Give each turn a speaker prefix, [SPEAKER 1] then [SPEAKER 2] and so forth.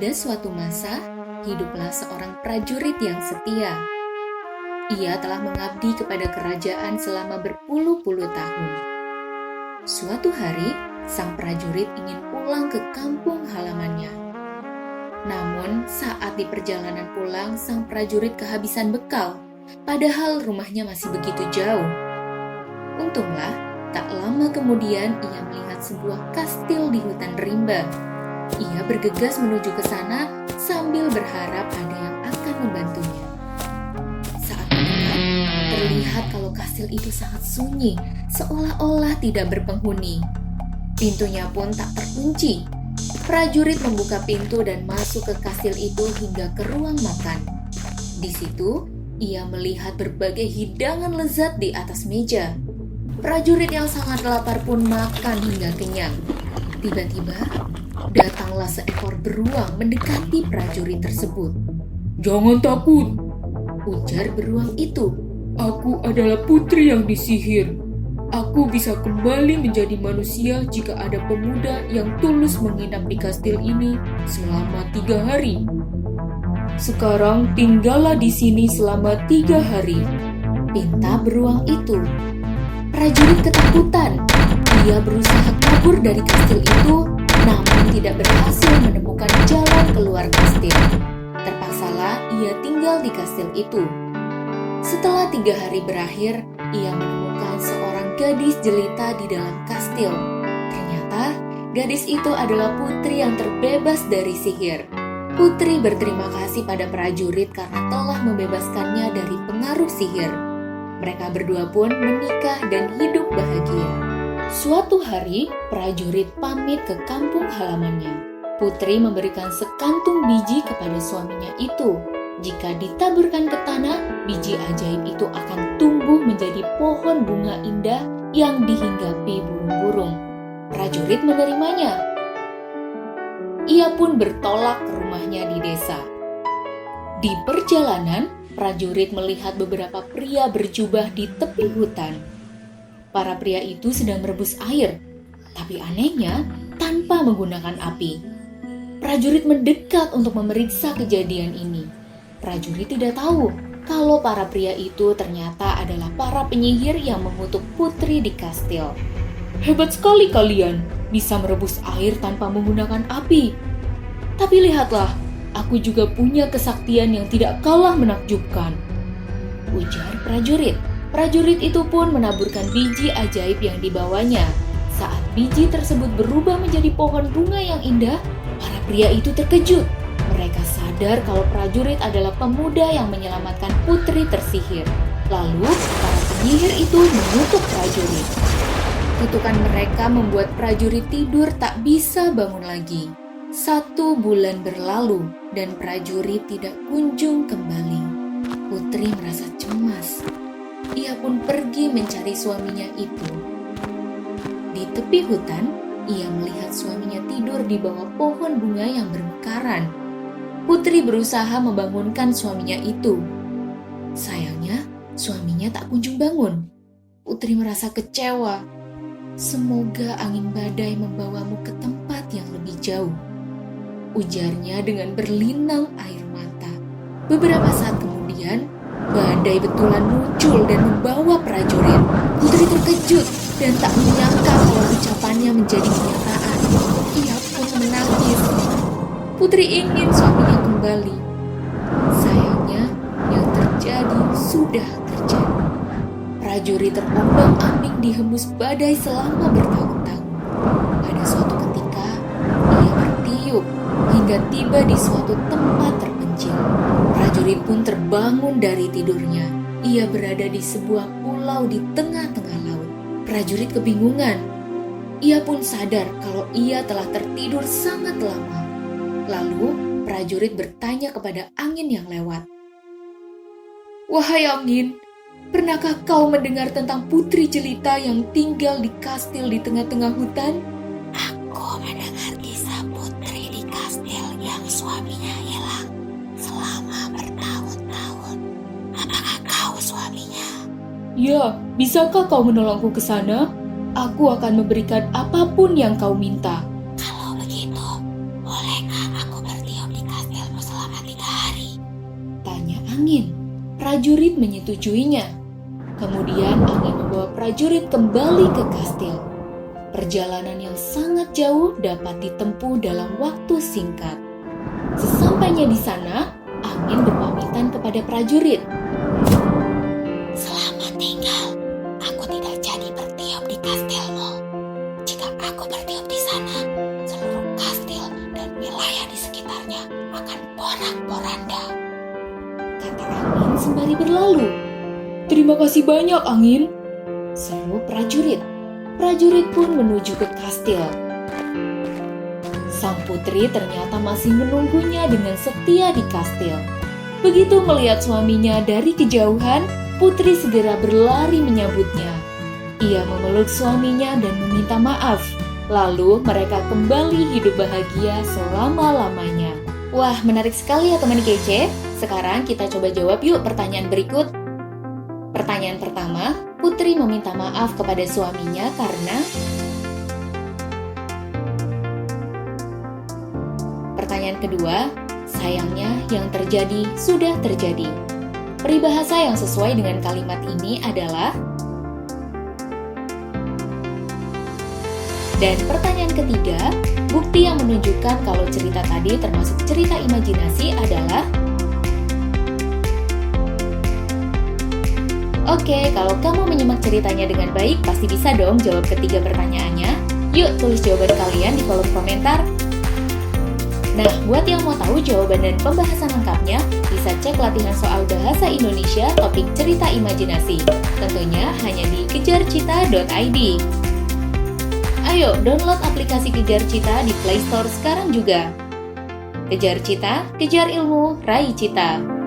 [SPEAKER 1] Pada suatu masa, hiduplah seorang prajurit yang setia. Ia telah mengabdi kepada kerajaan selama berpuluh-puluh tahun. Suatu hari, sang prajurit ingin pulang ke kampung halamannya. Namun, saat di perjalanan pulang, sang prajurit kehabisan bekal, padahal rumahnya masih begitu jauh. Untunglah, tak lama kemudian ia melihat sebuah kastil di hutan rimba. Ia bergegas menuju ke sana sambil berharap ada yang akan membantunya. Saat mendekat, terlihat kalau kastil itu sangat sunyi, seolah-olah tidak berpenghuni. Pintunya pun tak terkunci. Prajurit membuka pintu dan masuk ke kastil itu hingga ke ruang makan. Di situ, ia melihat berbagai hidangan lezat di atas meja. Prajurit yang sangat lapar pun makan hingga kenyang. Tiba-tiba, datanglah seekor beruang mendekati prajurit tersebut.
[SPEAKER 2] "Jangan takut,
[SPEAKER 1] Ujar beruang itu.
[SPEAKER 2] aku adalah putri yang disihir. Aku bisa kembali menjadi manusia jika ada pemuda yang tulus menginap di kastil ini selama 3 hari. Sekarang tinggallah di sini selama 3 hari.
[SPEAKER 1] Pinta beruang itu. Prajurit ketakutan. Ia berusaha kabur dari kastil itu, namun tidak berhasil menemukan jalan keluar kastil. Terpaksalah ia tinggal di kastil itu. Setelah 3 hari berakhir, ia menemukan seorang gadis jelita di dalam kastil. Ternyata, gadis itu adalah putri yang terbebas dari sihir. Putri berterima kasih pada prajurit karena telah membebaskannya dari pengaruh sihir. Mereka berdua pun menikah dan hidup bahagia. Suatu hari, prajurit pamit ke kampung halamannya. Putri memberikan sekantung biji kepada suaminya itu. Jika ditaburkan ke tanah, biji ajaib itu akan tumbuh menjadi pohon bunga indah yang dihinggapi burung-burung. Prajurit menerimanya. Ia pun bertolak ke rumahnya di desa. Di perjalanan, prajurit melihat beberapa pria berjubah di tepi hutan. Para pria itu sedang merebus air, tapi anehnya tanpa menggunakan api. Prajurit mendekat untuk memeriksa kejadian ini. Prajurit tidak tahu kalau para pria itu ternyata adalah para penyihir yang mengutuk putri di kastil.
[SPEAKER 2] Hebat sekali kalian, bisa merebus air tanpa menggunakan api. Tapi lihatlah, aku juga punya kesaktian yang tidak kalah menakjubkan,
[SPEAKER 1] ujar prajurit. Prajurit itu pun menaburkan biji ajaib yang dibawanya. Saat biji tersebut berubah menjadi pohon bunga yang indah, para pria itu terkejut. Mereka sadar kalau prajurit adalah pemuda yang menyelamatkan putri tersihir. Lalu, para penyihir itu mengutuk prajurit. Kutukan mereka membuat prajurit tidur tak bisa bangun lagi. 1 bulan berlalu dan prajurit tidak kunjung kembali. Putri merasa cemas. Ia pun pergi mencari suaminya itu. Di tepi hutan, ia melihat suaminya tidur di bawah pohon bunga yang bermekaran. Putri berusaha membangunkan suaminya itu. Sayangnya, suaminya tak kunjung bangun. Putri merasa kecewa. Semoga angin badai membawamu ke tempat yang lebih jauh, ujarnya dengan berlinang air mata. Beberapa saat kemudian, badai betulan muncul dan membawa prajurit. Putri terkejut dan tak menyangka kalau ucapannya menjadi kenyataan. Ia pun menangis. Putri ingin suaminya kembali. Sayangnya, yang terjadi sudah terjadi. Prajurit terombang-ambing dihembus badai selama bertahun-tahun. Pada suatu ketika, ia bertiup hingga tiba di suatu tempat terpencil. Prajurit pun terbangun dari tidurnya. Ia berada di sebuah pulau di tengah-tengah laut. Prajurit kebingungan. Ia pun sadar kalau ia telah tertidur sangat lama. Lalu, prajurit bertanya kepada angin yang lewat.
[SPEAKER 2] Wahai angin, pernahkah kau mendengar tentang putri jelita yang tinggal di kastil di tengah-tengah hutan?
[SPEAKER 3] Aku mendengar kisah putri di kastil yang suaminya hilang selama bertahun-tahun. Apakah kau suaminya?
[SPEAKER 2] Ya, bisakah kau menolongku ke sana? Aku akan memberikan apapun yang kau minta.
[SPEAKER 3] Kalau begitu, bolehkah aku bertiup di
[SPEAKER 1] prajurit menyetujuinya. Kemudian angin membawa prajurit kembali ke kastil. Perjalanan yang sangat jauh dapat ditempuh dalam waktu singkat. Sesampainya di sana, angin berpamitan kepada prajurit.
[SPEAKER 3] Selamat tinggal. Aku tidak jadi bertiup di kastilmu. Jika aku bertiup di sana, seluruh kastil dan wilayah di sekitarnya akan porak-poranda.
[SPEAKER 1] Kata angin sembari berlalu.
[SPEAKER 2] Terima kasih banyak, angin.
[SPEAKER 1] Seru prajurit. Prajurit pun menuju ke kastil. Sang putri ternyata masih menunggunya dengan setia di kastil. Begitu melihat suaminya dari kejauhan, putri segera berlari menyambutnya. Ia memeluk suaminya dan meminta maaf. Lalu mereka kembali hidup bahagia selama-lamanya. Wah, menarik sekali ya teman kece. Sekarang kita coba jawab yuk pertanyaan berikut. Pertanyaan pertama, putri meminta maaf kepada suaminya karena... Pertanyaan kedua, sayangnya yang terjadi sudah terjadi. Peribahasa yang sesuai dengan kalimat ini adalah... Dan pertanyaan ketiga, bukti yang menunjukkan kalau cerita tadi termasuk cerita imajinasi adalah... Oke, kalau kamu menyimak ceritanya dengan baik, pasti bisa dong jawab ketiga pertanyaannya. Yuk, tulis jawaban kalian di kolom komentar. Nah, buat yang mau tahu jawaban dan pembahasan lengkapnya, bisa cek latihan soal bahasa Indonesia topik cerita imajinasi. Tentunya hanya di kejarcita.id. Ayo, download aplikasi Kejar Cita di Play Store sekarang juga. Kejar Cita, kejar ilmu, raih cita.